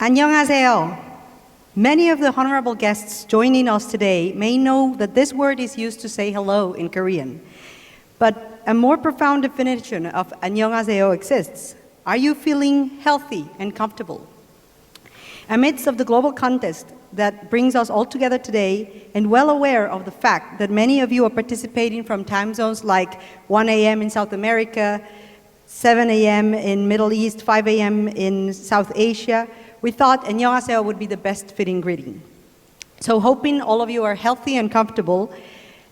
안녕하세요. Many of the honorable guests joining us today may know that this word is used to say hello in Korean. But a more profound definition of 안녕하세요 exists. Are you feeling healthy and comfortable? Amidst of the global context that brings us all together today, and well aware of the fact that many of you are participating from time zones like 1 a.m. in South America, 7 a.m. in Middle East, 5 a.m. in South Asia, we thought 안녕하세요 would be the best fitting greeting. So hoping all of you are healthy and comfortable,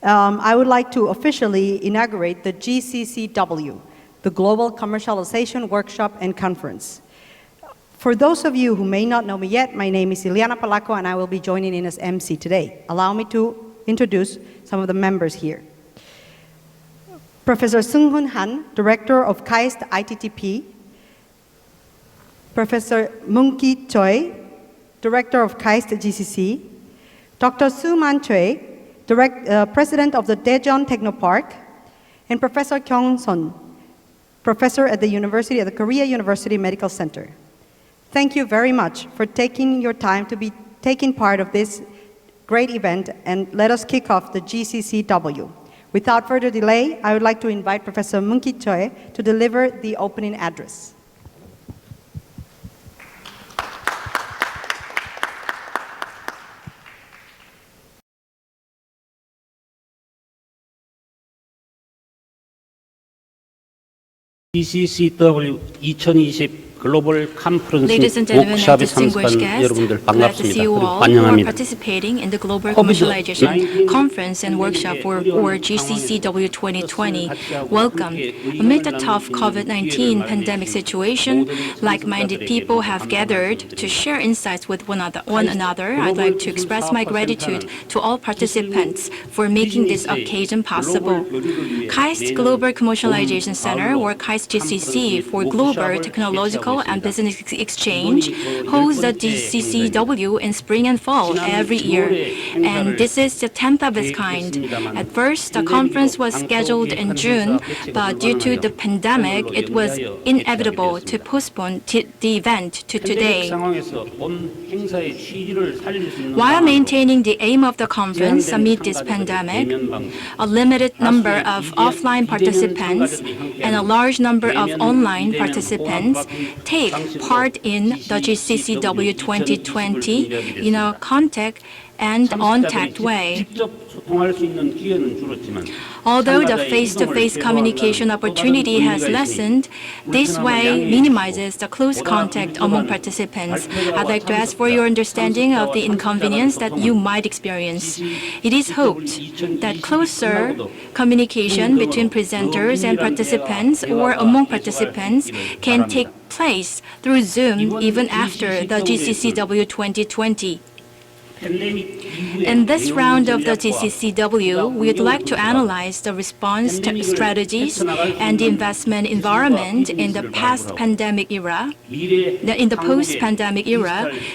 I would like to officially inaugurate the GCCW, the Global Commercialization Workshop and Conference. For those of you who may not know me yet, my name is Ileana Palaco and I will be joining in as MC today. Allow me to introduce some of the members here. Professor Seung-Hoon Han, Director of KAIST ITTP. Professor Moon-ki Choi, Director of KAIST GCC. Dr. Soo-man Choi, President of the Daejeon Technopark. And Professor Kyung-sun, Professor at the Korea University Medical Center. Thank you very much for taking your time to be taking part of this great event, and let us kick off the GCCW. Without further delay, I would like to invite Professor Moon-ki Choi to deliver the opening address. GCCW 2020 글로벌 컨퍼런스 Ladies and gentlemen, 워크숍에 distinguished 참석한 guests, 여러분들 glad to see 반갑습니다. you 그리고 all who are 환영합니다. participating in the Global Commercialization Conference and Workshop or GCCW 2020. Welcome. Amid the tough COVID-19 pandemic situation, like-minded people have gathered to share insights with one another. I'd like to express my gratitude to all participants for making this occasion possible. KAIST Global Commercialization Center, or KAIST GCC for Global Technological and Business Exchange, holds the GCCW in spring and fall every year, and this is the 10th of its kind. At first, the conference was scheduled in June, but due to the pandemic, it was inevitable to postpone the event to today. While maintaining the aim of the conference amid this pandemic, a limited number of offline participants and a large number of online participants take part in the GCCW 2020 in a contact and on-tact way. Although the face-to-face communication opportunity has lessened, this way minimizes the close contact among participants. I'd like to ask for your understanding of the inconvenience that you might experience. It is hoped that closer communication between presenters and participants or among participants can take place through Zoom even after the GCCW 2020. In this round of the GCCW, we would like to analyze the response strategies and the investment environment in the post-pandemic era,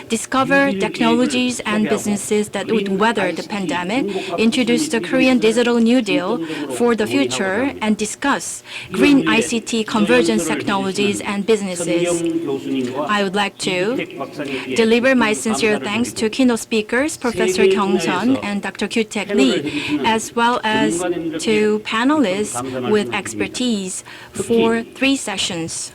discover technologies and businesses that would weather the pandemic, introduce the Korean Digital New Deal for the future, and discuss green ICT convergence technologies and businesses. I would like to deliver my sincere thanks to keynote speakers Professor Kyung-sun and Dr. Kyu-taek Lee, as well as to panelists with expertise for 3 sessions.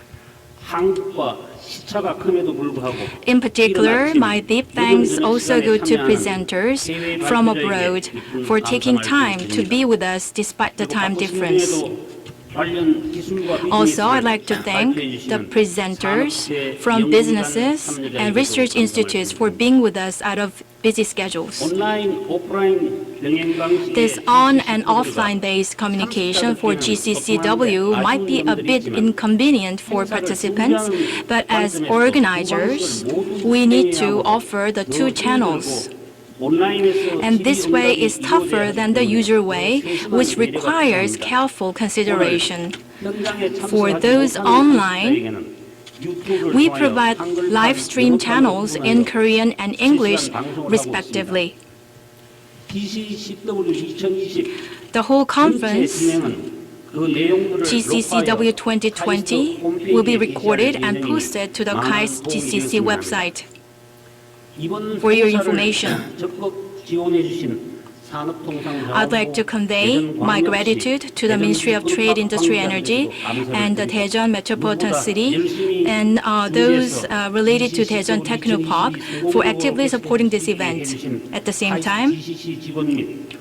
In particular, my deep thanks also go to presenters from abroad for taking time to be with us despite the time difference. Also, I'd like to thank the presenters from businesses and research institutes for being with us out of busy schedules. This on- and offline-based communication for GCCW might be a bit inconvenient for participants, but as organizers, we need to offer the 2 channels. And this way is tougher than the usual way, which requires careful consideration. For those online, we provide live stream channels in Korean and English, respectively. The whole conference, GCCW 2020, will be recorded and posted to the KAIST GCC website. For your information, 적극 지원해 주신 I'd like to convey my gratitude to the Ministry of Trade, Industry, Energy, and the Daejeon Metropolitan City, and those related to Daejeon Technopark for actively supporting this event. At the same time,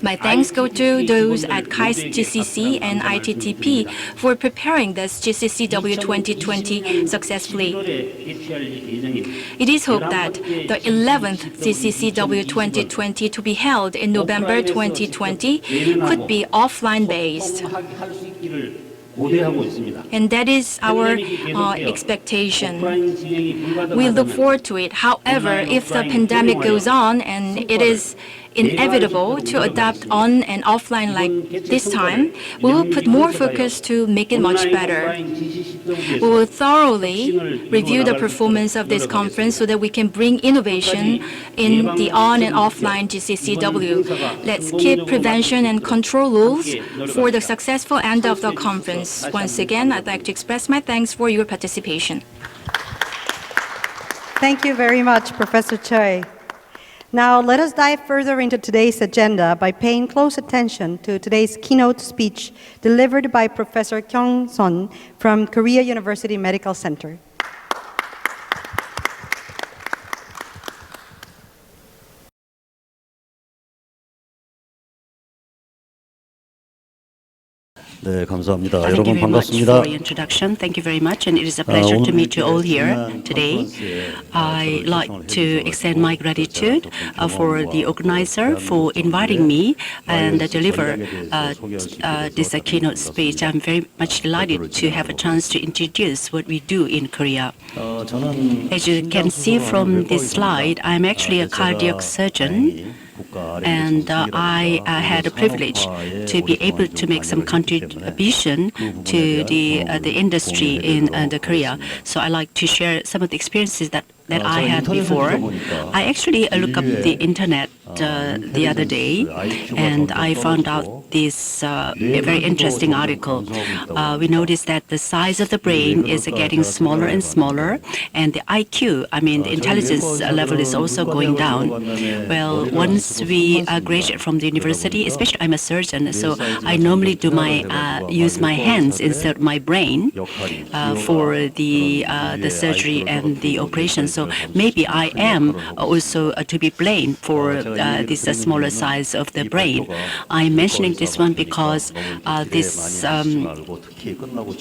my thanks go to those at KAIST GCC and ITTP for preparing this GCCW 2020 successfully. It is hoped that the 11th GCCW 2020 to be held in November 2020 could be offline based. And that is our expectation. We look forward to it. However, if the pandemic goes on and it is inevitable to adapt on and offline like this time, we will put more focus to make it much better. We will thoroughly review the performance of this conference so that we can bring innovation in the on and offline GCCW. Let's keep prevention and control rules for the successful end of the conference. Once again, I'd like to express my thanks for your participation. Thank you very much, Professor Choi. Now, let us dive further into today's agenda by paying close attention to today's keynote speech delivered by Professor Kyung Son from Korea University Medical Center. 네, 감사합니다. Thank you 여러분 very much 반갑습니다. for your introduction. Thank you very much, and it is a pleasure to meet you all here today. I'd like to extend my gratitude for the organizer for inviting me and deliver this keynote speech. I'm very much delighted to have a chance to introduce what we do in Korea. As you can see from this slide, I'm actually a cardiac surgeon. And I had a privilege to be able to make some contribution to the industry in Korea. So I like to share some of the experiences that I had before. I actually looked up the internet the other day, and I found out this very interesting article. We noticed that the size of the brain is getting smaller and smaller, and the IQ, the intelligence level is also going down. Well, once we graduate from the university, especially I'm a surgeon, so I normally do use my hands instead of my brain for the surgery and the operation. So maybe I am also to be blamed for this smaller size of the brain. I'm mentioning this one because this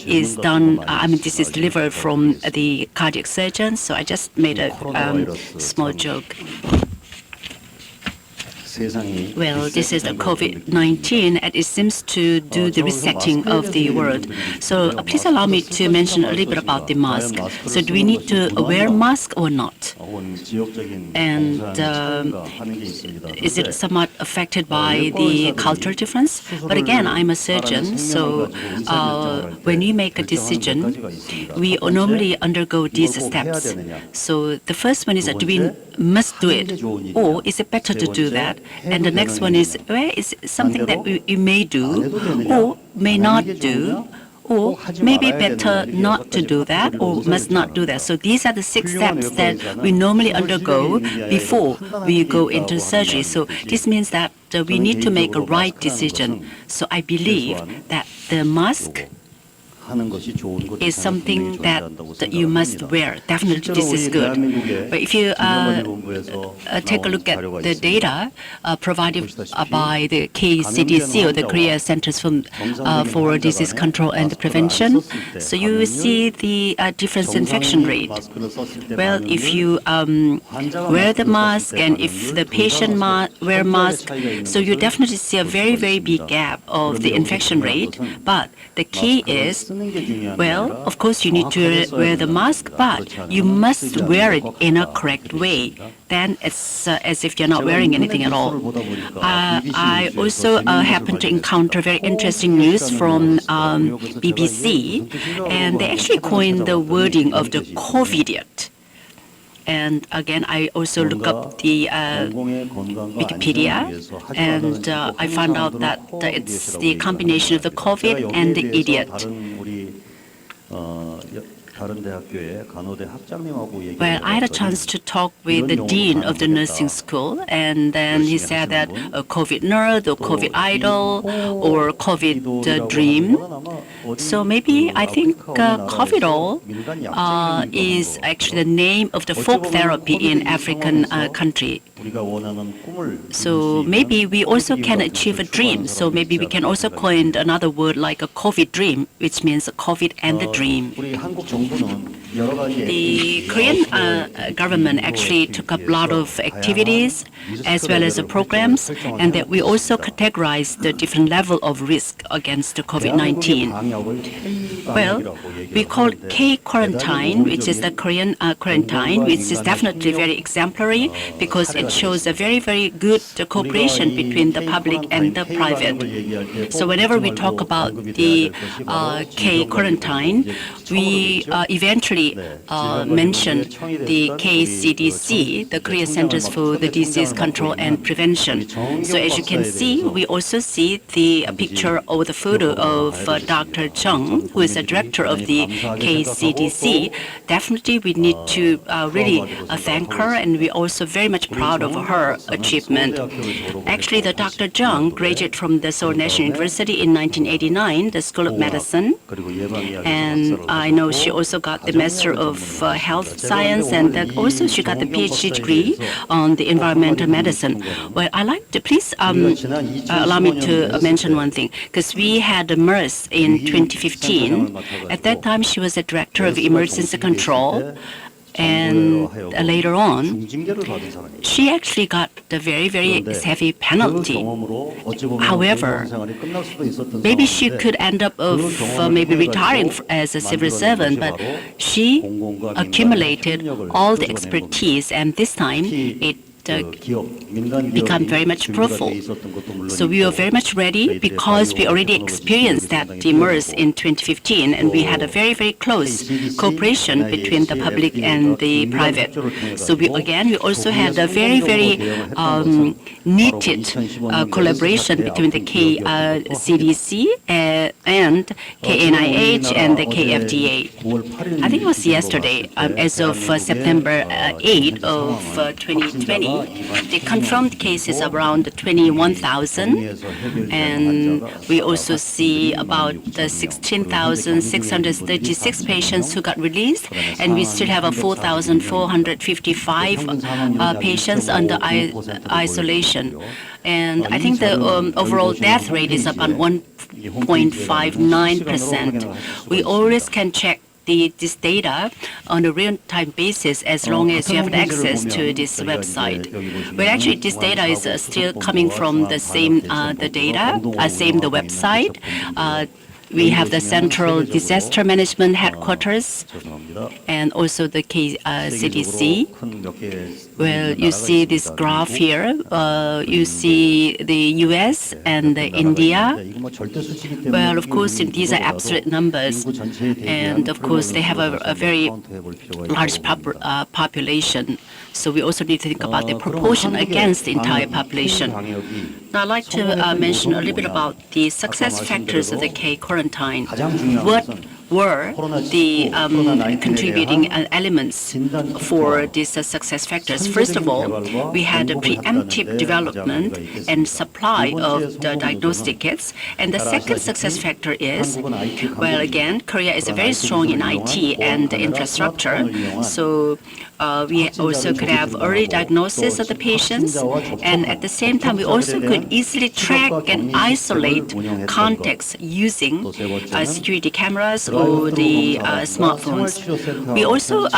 is done, this is delivered from the cardiac surgeon, so I just made a small joke. Well, this is the COVID-19, and it seems to do the resetting of the world. So please allow me to mention a little bit about the mask. So do we need to wear mask or not? And is it somewhat affected by the cultural difference? But again, I'm a surgeon, so when we make a decision, we normally undergo these steps. So the first one is that do we must do it, or is it better to do that? And the next one is, where is something that we may do or may not do, or maybe better not to do that or must not do that. So these are the 6 steps that we normally undergo before we go into surgery. So this means that we need to make a right decision. So I believe that the mask is something that you must wear. Definitely, this is good. But if you take a look at the data provided by the KCDC, or the Korea Centers for Disease Control and Prevention, so you see the difference in infection rate. Well, if you wear the mask and if the patient wear mask, so you definitely see a very, very big gap of the infection rate. But the key is, well, of course, you need to wear the mask, but you must wear it in a correct way. Then it's as if you're not wearing anything at all. I also happened to encounter very interesting news from BBC, and they actually coined the wording of the COVIDiot. And again, I also look up the Wikipedia, and I found out that it's the combination of the COVID and the idiot. Well, I had a chance to talk with the dean of the nursing school, and then he said that a COVID nerd or COVID idol or COVID dream. So maybe I think COVID is actually the name of the folk therapy in African country. So maybe we also can achieve a dream. So maybe we can also coin another word like a COVID dream, which means COVID and the dream. The Korean government actually took up a lot of activities as well as programs, and that we also categorized the different level of risk against the COVID-19. Well, we call K-quarantine, which is the Korean quarantine, which is definitely very exemplary because it shows a very, very good cooperation between the public and the private. So whenever we talk about the K-quarantine, we eventually mention the KCDC, the Korea Centers for the Disease Control and Prevention. So as you can see, we also see the picture or the photo of Dr. Chung, who is the director of the KCDC. Definitely we need to really thank her, and we're also very much proud of her achievement. Actually, the Dr. Chung graduated from the Seoul National University in 1989, the School of Medicine, and I know she also got the Master of Health Science, and then also she got the PhD degree on the environmental medicine. Well, I like to please allow me to mention one thing, because we had MERS in 2015. At that time, she was the director of emergency control. And later on, she actually got the very, very heavy penalty. However, maybe she could end up of maybe retiring as a civil servant, but she accumulated all the expertise, and this time it become very much fruitful. So we were very much ready because we already experienced that MERS in 2015, and we had a very, very close cooperation between the public and the private. So we also had a very, very needed collaboration between the KCDC and KNIH and the KFDA. I think it was yesterday, as of September 8 of 2020, the confirmed cases around 21,000, and we also see about 16,636 patients who got released, and we still have 4,455 patients under isolation. And I think the overall death rate is about 1.59%. We always can check this data on a real-time basis as long as you have access to this website. But actually, this data is still coming from the same the website. We have the Central Disaster Management Headquarters and also the KCDC. Well, you see this graph here. You see the US and the India. Well, of course, these are absolute numbers. And of course, they have a very large population. So we also need to think about the proportion against the entire population. Now, I'd like to mention a little bit about the success factors of the K-quarantine. What were the contributing elements for these success factors? First of all, we had a preemptive development and supply of the diagnostic kits. And the second success factor is, well, again, Korea is very strong in IT and infrastructure. So we also could have early diagnosis of the patients, and at the same time, we also could easily track and isolate contacts using security cameras or the smartphones. We also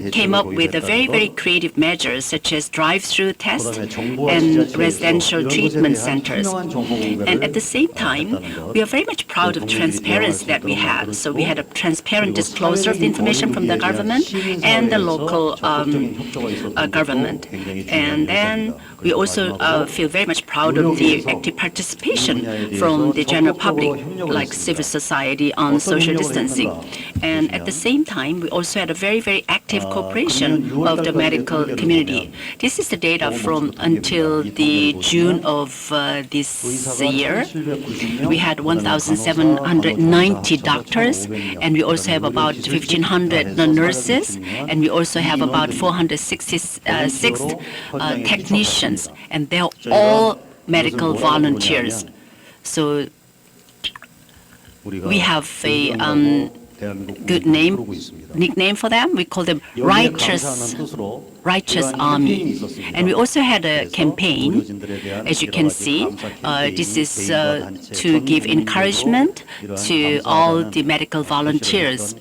came up with a very, very creative measures such as drive-through tests and residential treatment centers. And at the same time, we are very much proud of transparency that we had. So we had a transparent disclosure of the information from the government and the local government. And then we also feel very much proud of the active participation from the general public, like civil society, on social distancing. And at the same time, we also had a very, very active cooperation of the medical community. This is the data from until the June of this year. We had 1,790 doctors, and we also have about 1,500 nurses, and we also have about 466 technicians, and they're all medical volunteers. So we have a good nickname for them. We call them righteous army. And we also had a campaign, as you can see. This is to give encouragement to all the medical volunteers.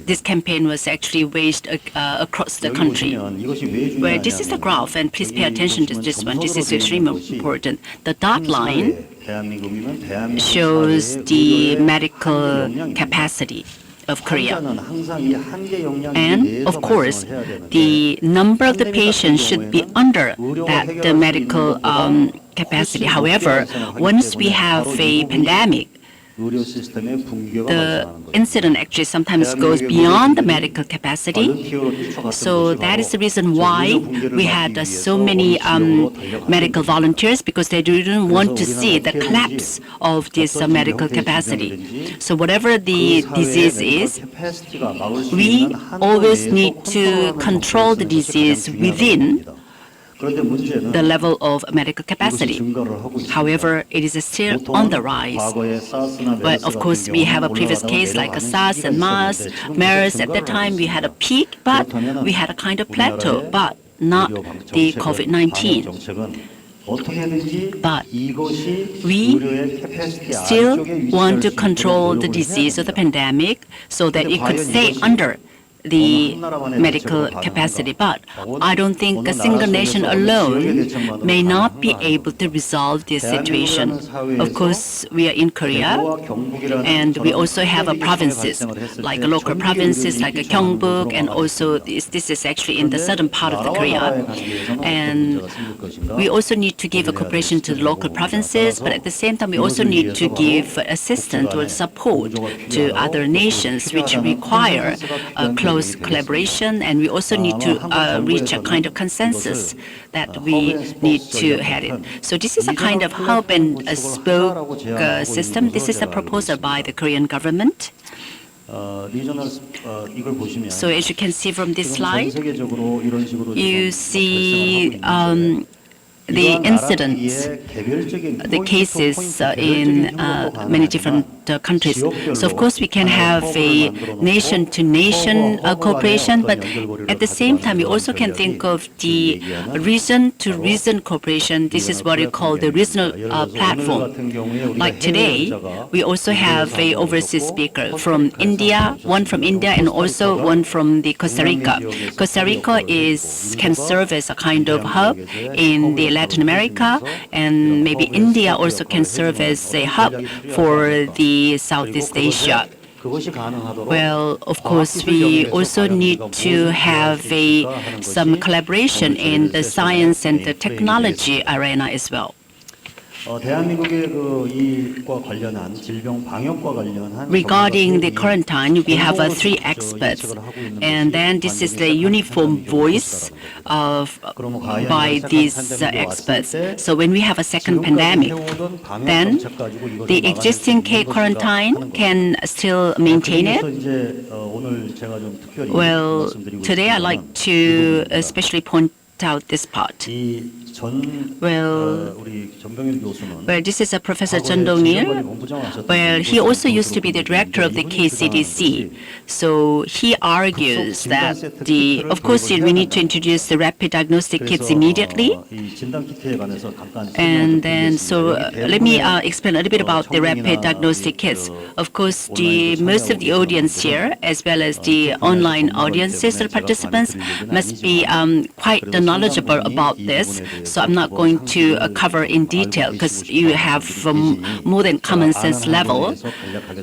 This campaign was actually waged across the country. Well, this is the graph, and please pay attention to this one. This is extremely important. The dot line shows the medical capacity of Korea. And of course, the number of the patients should be under the medical capacity. However, once we have a pandemic, the incident actually sometimes goes beyond the medical capacity. So that is the reason why we had so many medical volunteers, because they didn't want to see the collapse of this medical capacity. So whatever the disease is, we always need to control the disease within the level of medical capacity. However, it is still on the rise. But of course, we have a previous case like SARS and MERS. At that time, we had a peak, but we had a kind of plateau, but not the COVID-19. But we still want to control the disease of the pandemic so that it could stay under the medical capacity. But I don't think a single nation alone may not be able to resolve this situation. Of course, we are in Korea, and we also have provinces, like local provinces like Gyeongbuk, and also this is actually in the southern part of the Korea. And we also need to give a cooperation to the local provinces, but at the same time, we also need to give assistance or support to other nations which require close collaboration, and we also need to reach a kind of consensus that we need to have it. So this is a kind of hub and spoke system. This is a proposal by the Korean government. So as you can see from this slide, you see the incidents, the cases in many different countries. So of course we can have a nation-to-nation cooperation, but at the same time we also can think of the region-to-region cooperation. This is what we call the regional platform. Like today, we also have a overseas speaker from India, one from India, and also one from the Costa Rica. Costa Rica can serve as a kind of hub in the Latin America, and maybe India also can serve as a hub for the Southeast Asia. Well, of course, we also need to have some collaboration in the science and the technology arena as well. Regarding the quarantine, we have three experts, and then this is the uniform voice by these experts. So when we have a second pandemic, then the existing quarantine can still maintain it. Well, today I'd like to especially point out this part. Well, this is Professor Chun Dong-il. Well, he also used to be the director of the KCDC. So he argues that of course, we need to introduce the rapid diagnostic kits immediately. And then, so let me explain a little bit about the rapid diagnostic kits. Of course, most of the audience here, as well as the online audiences or participants, must be quite knowledgeable about this. So I'm not going to cover in detail because you have more than common sense level.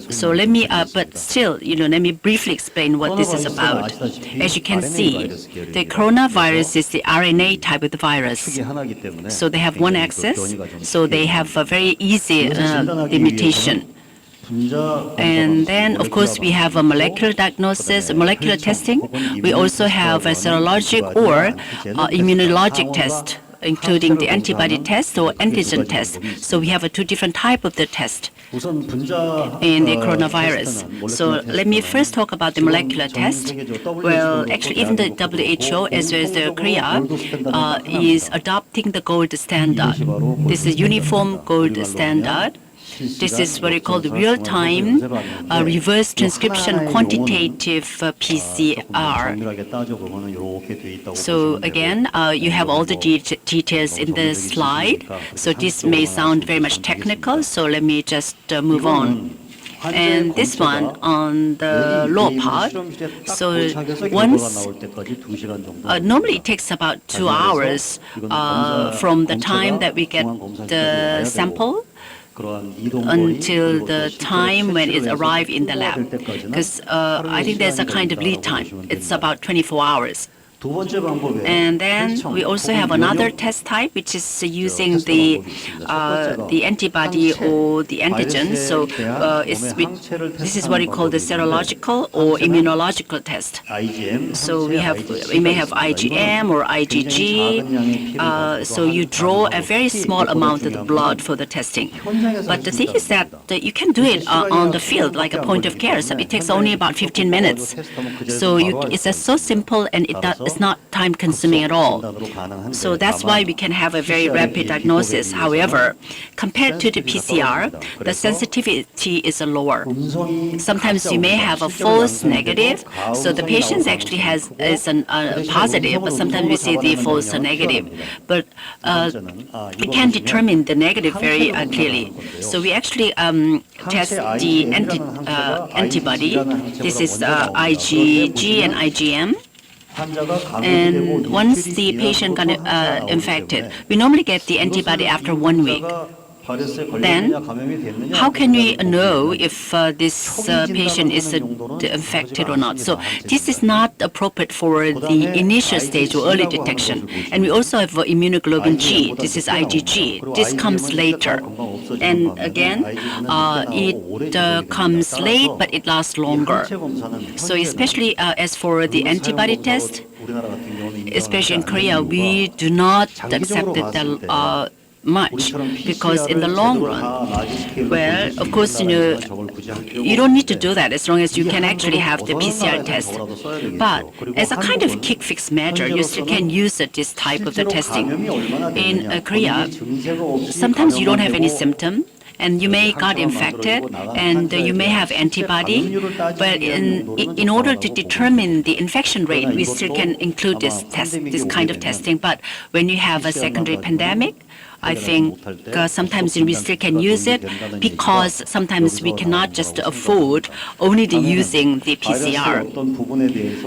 So let me, but still, let me briefly explain what this is about. As you can see, the coronavirus is the RNA type of the virus. So they have one axis, so they have a very easy limitation. And then, of course, we have a molecular diagnosis, molecular testing. We also have a serologic or immunologic test including the antibody test or antigen test. So we have two different types of the test in the coronavirus. So let me first talk about the molecular test. Well, actually, even the WHO as well as the Korea is adopting the gold standard. This is uniform gold standard. This is what we call the real-time reverse transcription quantitative PCR. So again, you have all the details in the slide. So this may sound very much technical, so let me just move on. And this one on the lower part, so once, normally it takes about 2 hours from the time that we get the sample until the time when it arrives in the lab. Because I think there's a kind of lead time. It's about 24 hours. And then we also have another test type, which is using the antibody or the antigen. So this is what we call the serological or immunological test. So we may have IgM or IgG. So you draw a very small amount of the blood for the testing. But the thing is that you can do it on the field, like a point of care. So it takes only about 15 minutes. So it's so simple, and it's not time-consuming at all. So that's why we can have a very rapid diagnosis. However, compared to the PCR, the sensitivity is lower. Sometimes you may have a false negative, so the patient actually is a positive, but sometimes we see the false negative. But we can determine the negative very clearly. So we actually test the antibody. This is IgG and IgM. And once the patient got infected, we normally get the antibody after 1 week. Then, how can we know if this patient is infected or not? So this is not appropriate for the initial stage or early detection. And we also have immunoglobulin G. This is IgG. This comes later. And again, it comes late, but it lasts longer. So especially as for the antibody test, especially in Korea, we do not accept it much, because in the long run, well, of course, you don't need to do that as long as you can actually have the PCR test. But as a kind of quick fix measure, you still can use this type of the testing. In Korea, sometimes you don't have any symptom, and you may got infected, and you may have antibody, but in order to determine the infection rate, we still can include this kind of testing. But when you have a secondary pandemic, I think sometimes we still can use it, because sometimes we cannot just afford only using the PCR.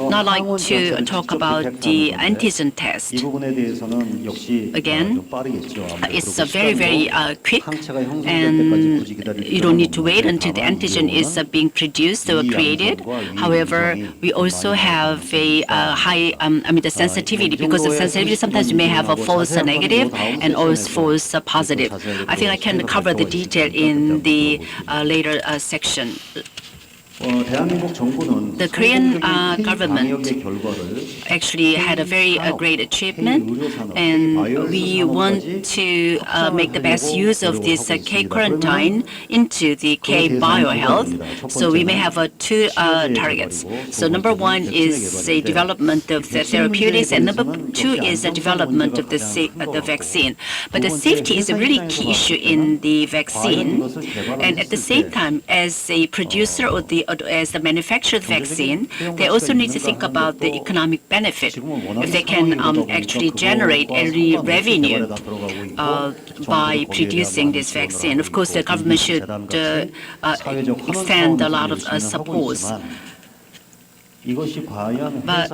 Now I'd like to talk about the antigen test. Again, it's very, very quick, and you don't need to wait until the antigen is being produced or created. However, we also have a high, the sensitivity, because the sensitivity sometimes you may have a false negative and also false positive. I think I can cover the detail in the later section. The Korean government actually had a very great achievement, and we want to make the best use of this K-quarantine into the K-biohealth. So we may have two targets. So number one is the development of the therapeutics, and number two is the development of the vaccine. But the safety is a really key issue in the vaccine, and at the same time, as a producer or as the manufacturer of the vaccine, they also need to think about the economic benefit, if they can actually generate any revenue by producing this vaccine. Of course, the government should extend a lot of support. But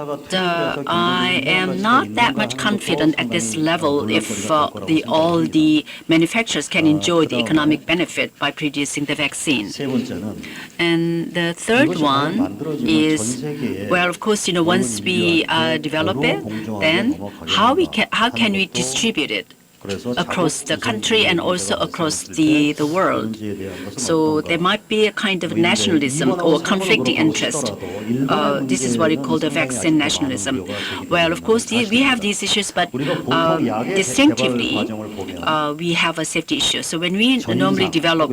I am not that much confident at this level if all the manufacturers can enjoy the economic benefit by producing the vaccine. And the third one is, well, of course, once we develop it, then how can we distribute it? across the country and also across the world. So there might be a kind of nationalism or conflicting interest. This is what we call the vaccine nationalism. Well, of course, we have these issues, but distinctively, we have a safety issue. So when we normally develop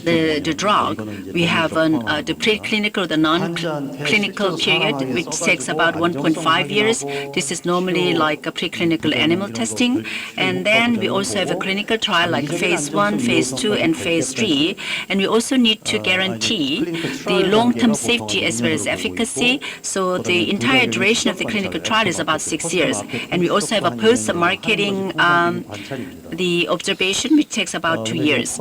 the drug, we have the preclinical, the non-clinical period, which takes about 1.5 years. This is normally like a preclinical animal testing. And then we also have a clinical trial like phase 1, phase 2, and phase 3. And we also need to guarantee the long-term safety as well as efficacy. So the entire duration of the clinical trial is about 6 years. And we also have a post-marketing the observation, which takes about 2 years.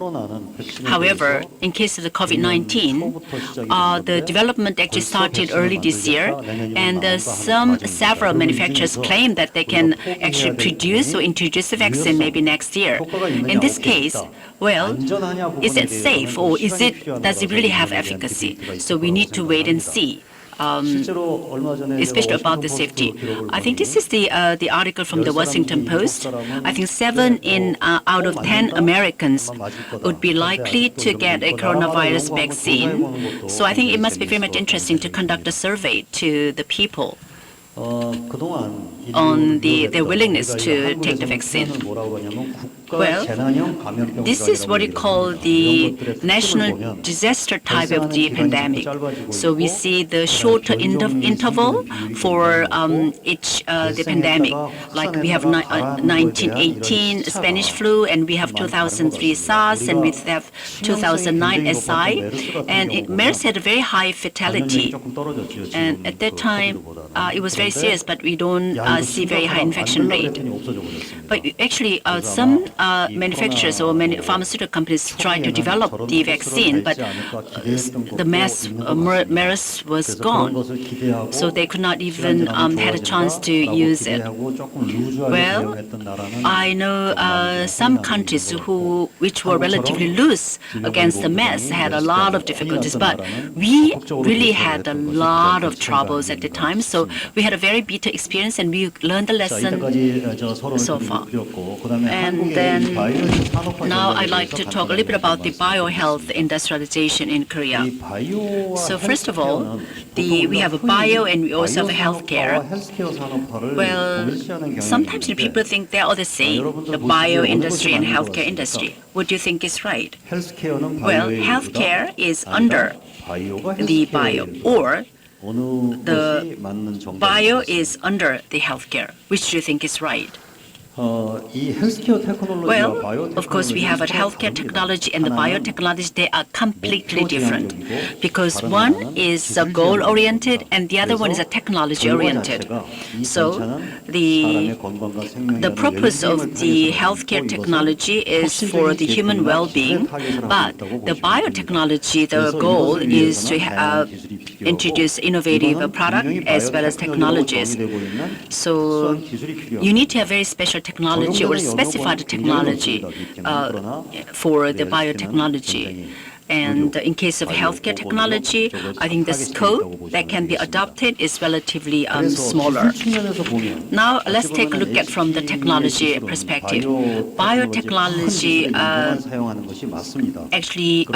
However, in case of the COVID-19, the development actually started early this year, and several manufacturers claim that they can actually produce or introduce a vaccine maybe next year. In this case, well, is it safe or does it really have efficacy? So we need to wait and see. Especially about the safety. I think this is the article from the Washington Post. I think 7 out of 10 Americans would be likely to get a coronavirus vaccine. So I think it must be very much interesting to conduct a survey to the people on their willingness to take the vaccine. Well, this is what we call the national disaster type of the pandemic. So we see the shorter interval for each the pandemic. Like we have 1918 Spanish flu, and we have 2003 SARS, and we have 2009 SI. And MERS had a very high fatality. And at that time, it was very serious, but we don't see very high infection rate. But actually, some manufacturers or pharmaceutical companies tried to develop the vaccine, but the MERS was gone, so they could not even had a chance to use it. Well, I know some countries which were relatively loose against the MERS had a lot of difficulties, but we really had a lot of troubles at the time. So we had a very bitter experience, and we learned the lesson so far. And then now I'd like to talk a little bit about the biohealth industrialization in Korea. So first of all, we have a bio and we also have a healthcare. Well, sometimes people think they are the same, the bio industry and healthcare industry. What do you think is right? Well, healthcare is under the bio, or the bio is under the healthcare. Which do you think is right? Well, of course, we have a healthcare technology and the biotechnology. They are completely different because one is goal-oriented and the other one is a technology-oriented. So the purpose of the healthcare technology is for the human well-being, but the biotechnology, the goal is to introduce innovative product as well as technologies. So you need to have very special technology or specified technology for the biotechnology. And in case of healthcare technology, I think the scope that can be adopted is relatively smaller. Now, let's take a look at from the technology perspective. Biotechnology actually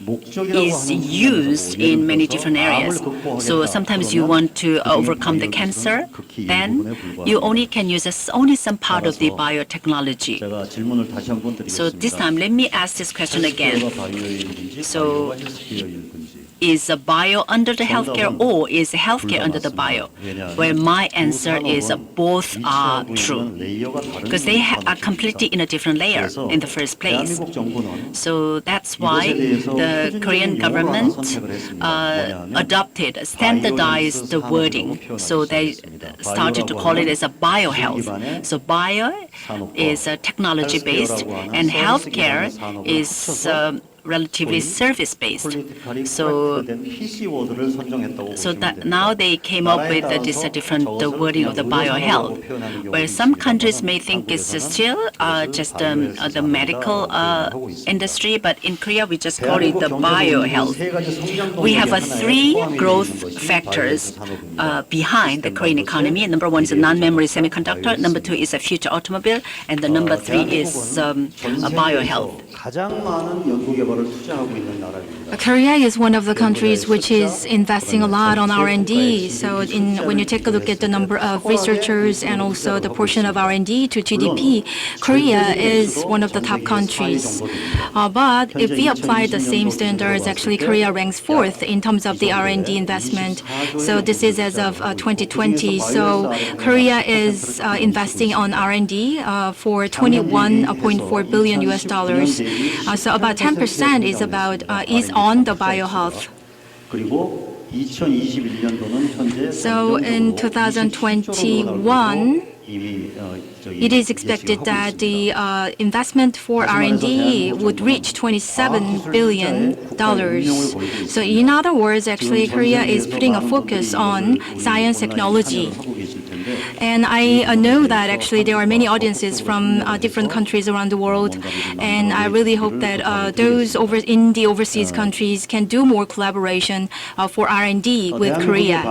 is used in many different areas. So sometimes you want to overcome the cancer, then you only can use only some part of the biotechnology. So this time, let me ask this question again. So is a bio under the healthcare or is healthcare under the bio? Well, my answer is both are true because they are completely in a different layer in the first place. So that's why the Korean government adopted, standardized the wording. So they started to call it as a biohealth. So bio is technology-based and healthcare is relatively service-based. So that now they came up with this different wording of the biohealth, where some countries may think it's still just the medical industry, but in Korea we just call it the biohealth. We have three growth factors behind the Korean economy. And number one is a non-memory semiconductor, number two is a future automobile, and the number three is biohealth. Korea is one of the countries which is investing a lot on R&D. So when you take a look at the number of researchers and also the portion of R&D to GDP, Korea is one of the top countries. But if we apply the same standards, actually Korea ranks fourth in terms of the R&D investment. So this is as of 2020. So Korea is investing on R&D for 21.4 billion US dollars. So about 10% is on the biohealth. So in 2021, it is expected that the investment for R&D would reach $27 billion. So in other words, actually, Korea is putting a focus on science technology. And I know that actually there are many audiences from different countries around the world, and I really hope that those in the overseas countries can do more collaboration for R&D with Korea.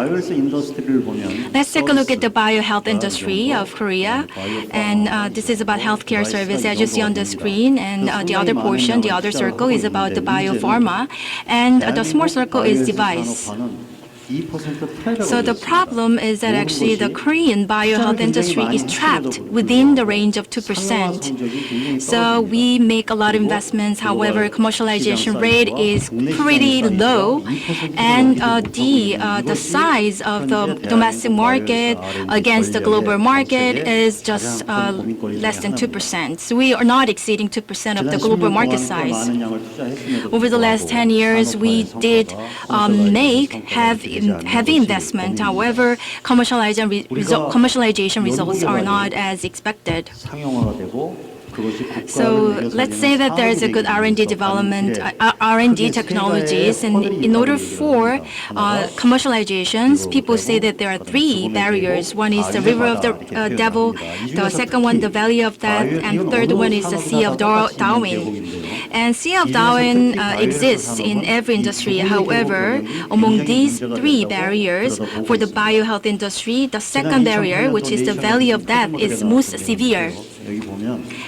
Let's take a look at the biohealth industry of Korea, and this is about healthcare service as you see on the screen, and the other portion, the other circle, is about the biopharma, and the small circle is device. So the problem is that actually the Korean biohealth industry is trapped within the range of 2%. So we make a lot of investments, however, commercialization rate is pretty low, and the size of the domestic market against the global market is just less than 2%. So we are not exceeding 2% of the global market size. Over the last 10 years, we did make heavy investment. However, commercialization results are not as expected. So let's say that there is a good R&D development, R&D technologies, and in order for commercializations, people say that there are three barriers. One is the river of the devil, the second one, the valley of death, and the third one is the sea of Darwin. And Sea of Darwin exists in every industry. However, among these three barriers, for the biohealth industry, the second barrier, which is the valley of death, is most severe.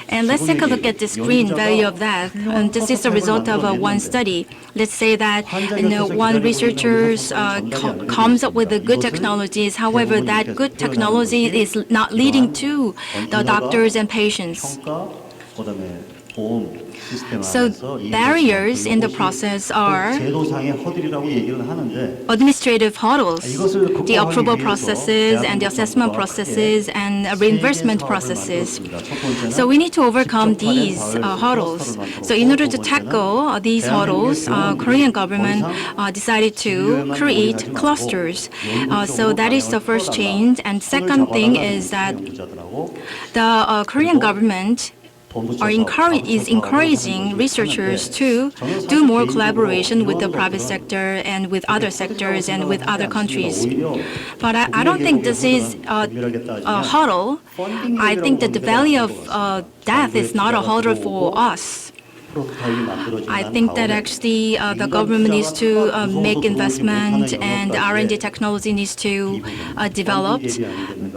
And let's take a look at this green value of that. This is the result of one study. Let's say that one researcher comes up with the good technologies. However, that good technology is not leading to the doctors and patients. So barriers in the process are administrative hurdles, the approval processes and the assessment processes and reimbursement processes. So we need to overcome these hurdles. So in order to tackle these hurdles, Korean government decided to create clusters. So that is the first change. And second thing is that the Korean government is encouraging researchers to do more collaboration with the private sector and with other sectors and with other countries. But I don't think this is a hurdle. I think that the value of death is not a hurdle for us. I think that actually the government needs to make investment and the R&D technology needs to develop.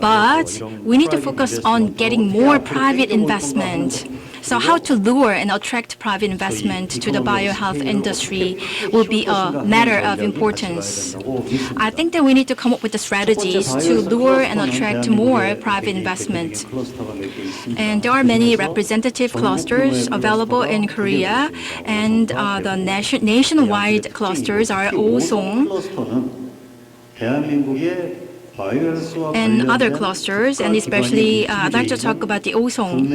But we need to focus on getting more private investment. So how to lure and attract private investment to the biohealth industry will be a matter of importance. I think that we need to come up with the strategies to lure and attract more private investment. And there are many representative clusters available in Korea, and the nationwide clusters are Osong and other clusters, and especially I'd like to talk about the Osong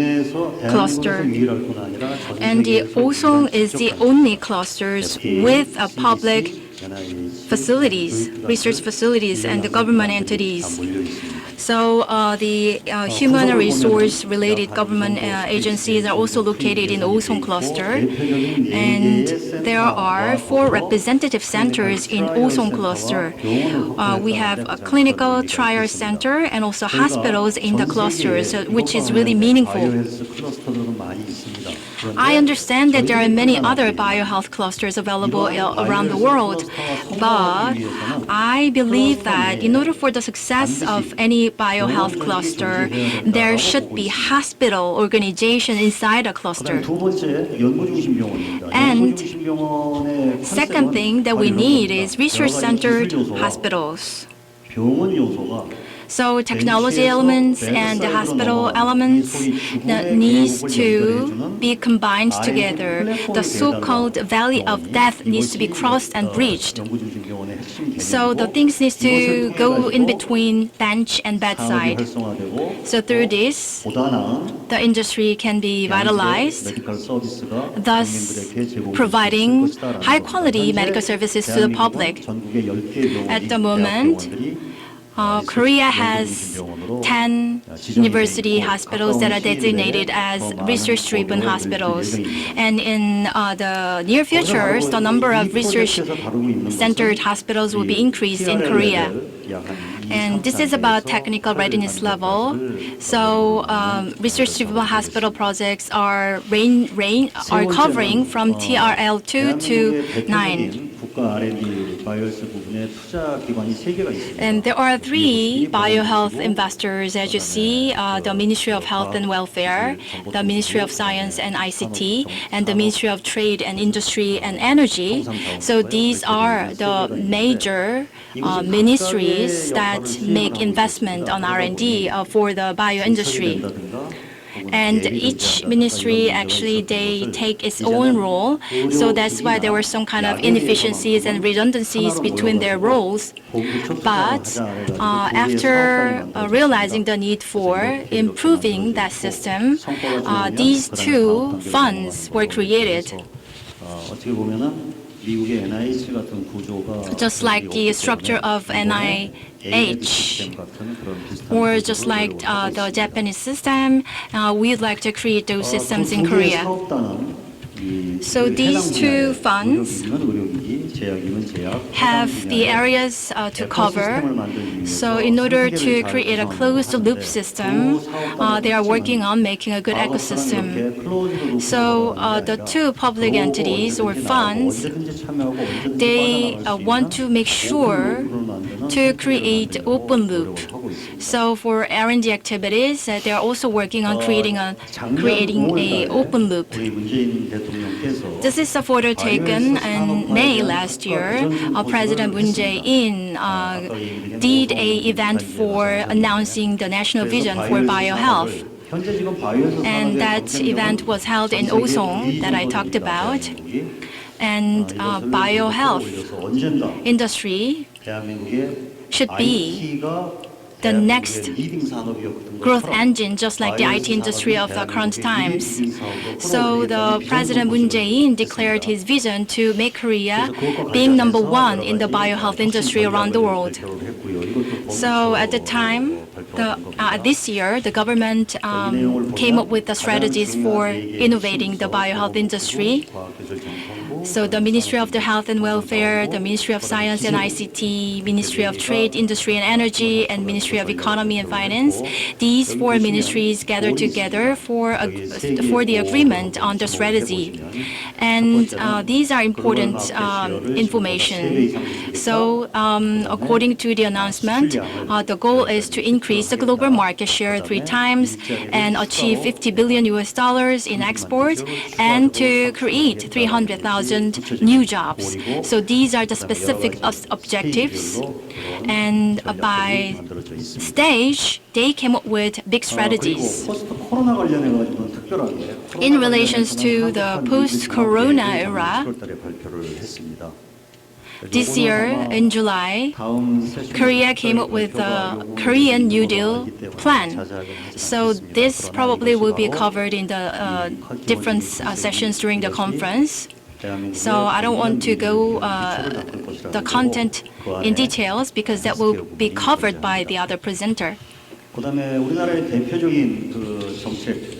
cluster. And the Osong is the only clusters with a public facilities, research facilities, and the government entities. So the human resource-related government agencies are also located in Osong cluster, and there are 4 representative centers in Osong cluster. We have a clinical trial center and also hospitals in the clusters, which is really meaningful. I understand that there are many other biohealth clusters available around the world, but I believe that in order for the success of any biohealth cluster, there should be hospital organization inside a cluster. And second thing that we need is research-centered hospitals. So technology elements and the hospital elements that needs to be combined together. The so-called valley of death needs to be crossed and bridged. So the things needs to go in between bench and bedside. So through this, the industry can be vitalized, thus providing high-quality medical services to the public. At the moment, Korea has 10 university hospitals that are designated as research-driven hospitals. And in the near future, the number of research-centered hospitals will be increased in Korea. And this is about technical readiness level. So research-driven hospital projects are covering from TRL 2 to 9. And there are 3 biohealth investors, as you see, the Ministry of Health and Welfare, the Ministry of Science and ICT, and the Ministry of Trade and Industry and Energy. So these are the major ministries that make investment on R&D for the bio industry. And each ministry actually they take its own role, so that's why there were some kind of inefficiencies and redundancies between their roles. But after realizing the need for improving that system, these 2 funds were created. Just like the structure of NIH, or just like the Japanese system, we'd like to create those systems in Korea. So these 2 funds have the areas to cover. So in order to create a closed-loop system, they are working on making a good ecosystem. So the 2 public entities or funds, they want to make sure to create open loop. So for R&D activities, they are also working on creating a open loop. This is a photo taken in May last year. President Moon Jae-in did an event for announcing the national vision for biohealth. And that event was held in Osong that I talked about. And biohealth industry should be the next growth engine, just like the IT industry of the current times. So the President Moon Jae-in declared his vision to make Korea being #1 in the biohealth industry around the world. So at the time, this year, the government came up with the strategies for innovating the biohealth industry. So the Ministry of the Health and Welfare, the Ministry of Science and ICT, Ministry of Trade, Industry and Energy, and Ministry of Economy and Finance, these 4 ministries gathered together for the agreement on the strategy. And these are important information. So according to the announcement, the goal is to increase the global market share 3 times and achieve $50 billion in export and to create 300,000 new jobs. So these are the specific objectives. And by stage, they came up with big strategies. In relation to the post-corona era, this year, in July, Korea came up with the Korean New Deal plan. So this probably will be covered in the different sessions during the conference. So I don't want to go the content in details because that will be covered by the other presenter. 그다음에 우리나라의 대표적인 그 정책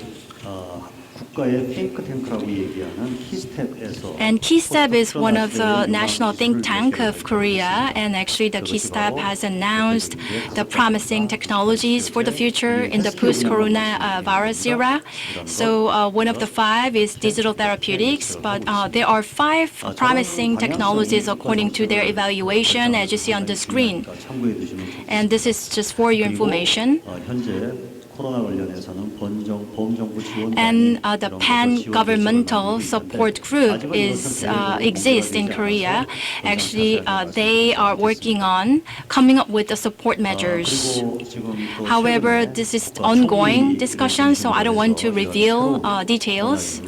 국가의 탱크라고 얘기하는 키스텝에서 And KeyStep is one of the national think tank of Korea, and actually the KeyStep has announced the promising technologies for the future in the post-corona virus era. So one of the 5 is digital therapeutics, but there are 5 promising technologies according to their evaluation, as you see on the screen. 참고해 두시면 좋겠습니다. And this is just for your information. 현재 코로나 관련해서는 범정부 지원 And the pan-governmental support group exists in Korea. Actually, they are working on coming up with the support measures. However, this is ongoing discussion, so I don't want to reveal details.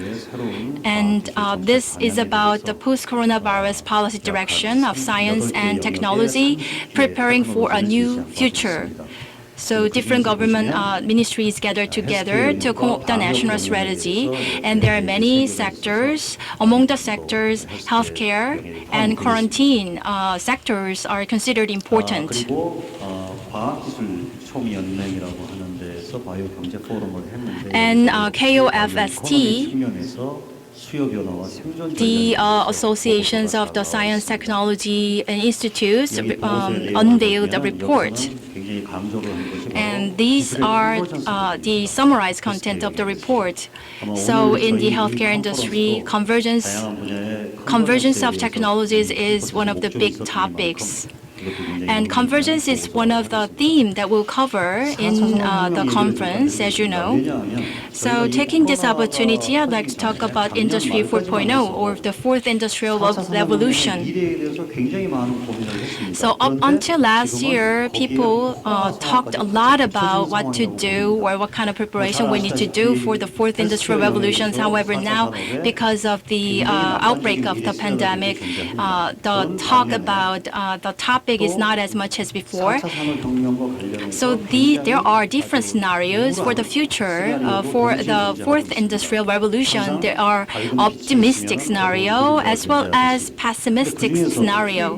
And this is about the post-coronavirus policy direction of science and technology, preparing for a new future. So different government ministries gather together to come up with the national strategy, and there are many sectors. Among the sectors, healthcare and quarantine sectors are considered important. 그리고 과학기술총연맹이라고 하는 데서 바이오 경제 포럼을 했는데 And KOFST, 측면에서 수요 변화와 생존 the associations of the science, technology, and institutes unveiled a report. 굉장히 강조를 한 것이 And these are the summarized content of the report. So in the healthcare industry, convergence of technologies is one of the big topics. And convergence is one of the themes that we'll cover in the conference, as you know. So taking this opportunity, I'd like to talk about Industry 4.0, or the fourth industrial revolution. So up until last year, people talked a lot about what to do or what kind of preparation we need to do for the fourth industrial revolution. However, now, because of the outbreak of the pandemic, the talk about the topic is not as much as before. So there are different scenarios for the future. For the fourth industrial revolution, there are optimistic scenario as well as pessimistic scenario.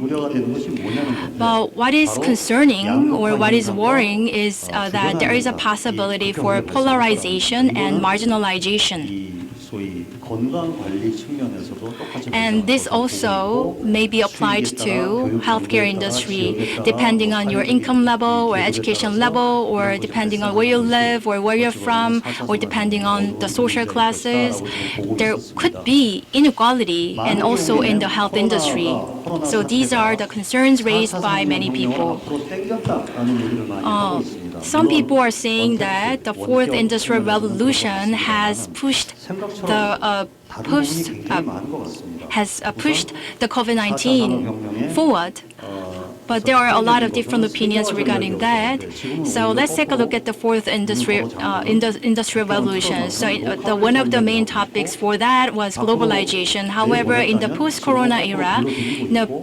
But what is concerning or what is worrying is that there is a possibility for polarization and marginalization. And this also may be applied to healthcare industry, depending on your income level or education level, or depending on where you live or where you're from, or depending on the social classes. There could be inequality and also in the health industry. So these are the concerns raised by many people. Some people are saying that the fourth industrial revolution has pushed the COVID-19 forward. But there are a lot of different opinions regarding that. So let's take a look at the fourth industrial revolution. So one of the main topics for that was globalization. However, in the post-corona era,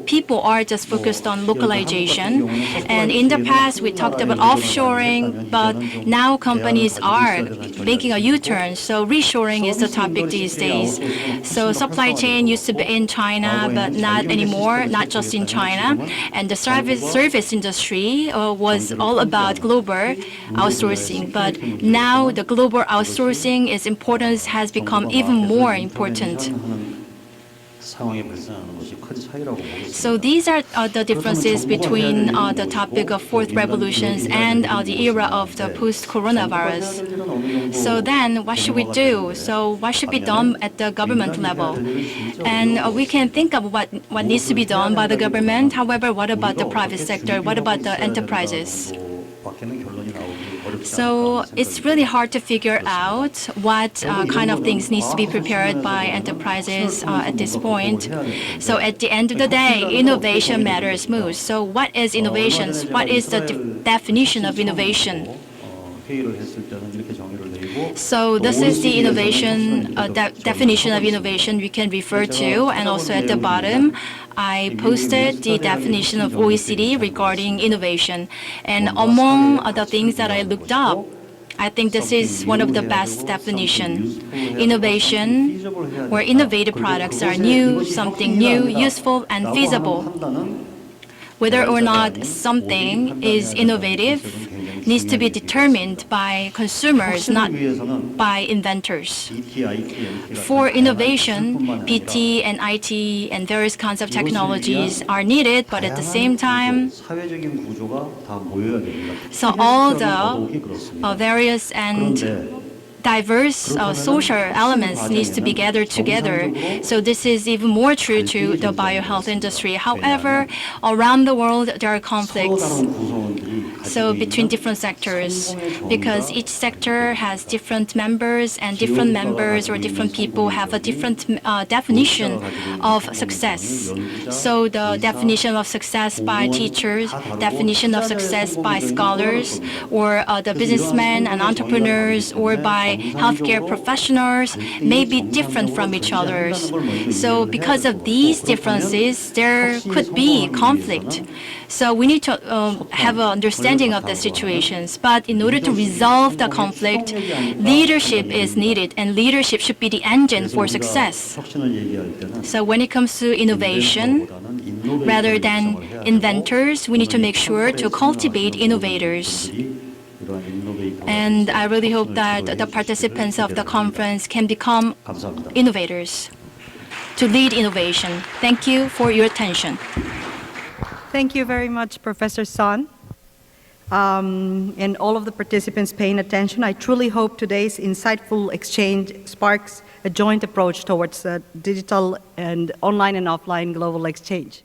people are just focused on localization. And in the past, we talked about offshoring, but now companies are making a U-turn. So reshoring is the topic these days. So supply chain used to be in China, but not anymore, not just in China. And the service industry was all about global outsourcing, but now the global outsourcing its importance has become even more important. So these are the differences between the topic of fourth revolutions and the era of the post-coronavirus. So then what should we do? So what should be done at the government level? And we can think of what needs to be done by the government. However, what about the private sector? What about the enterprises? So it's really hard to figure out what kind of things needs to be prepared by enterprises at this point. So at the end of the day, innovation matters most. So what is innovation? What is the definition of innovation? So this is the innovation definition of innovation we can refer to, and also at the bottom, I posted the definition of OECD regarding innovation. And among the things that I looked up, I think this is one of the best definition. Innovation, where innovative products are new, something new, useful, and feasible. Whether or not something is innovative needs to be determined by consumers, not by inventors. For innovation, PT and IT and various kinds of technologies are needed, but at the same time, so all the various and diverse social elements needs to be gathered together. So this is even more true to the biohealth industry. However, around the world there are conflicts. So between different sectors, because each sector has different members, and different members or different people have a different definition of success. So the definition of success by teachers, definition of success by scholars, or the businessmen and entrepreneurs, or by healthcare professionals may be different from each other. So because of these differences, there could be conflict. So we need to have an understanding of the situations. But in order to resolve the conflict, leadership is needed, and leadership should be the engine for success. So when it comes to innovation, rather than inventors, we need to make sure to cultivate innovators. And I really hope that the participants of the conference can become innovators to lead innovation. Thank you for your attention. Thank you very much, Professor Sun. And all of the participants paying attention. I truly hope today's insightful exchange sparks a joint approach towards digital and online and offline global exchange.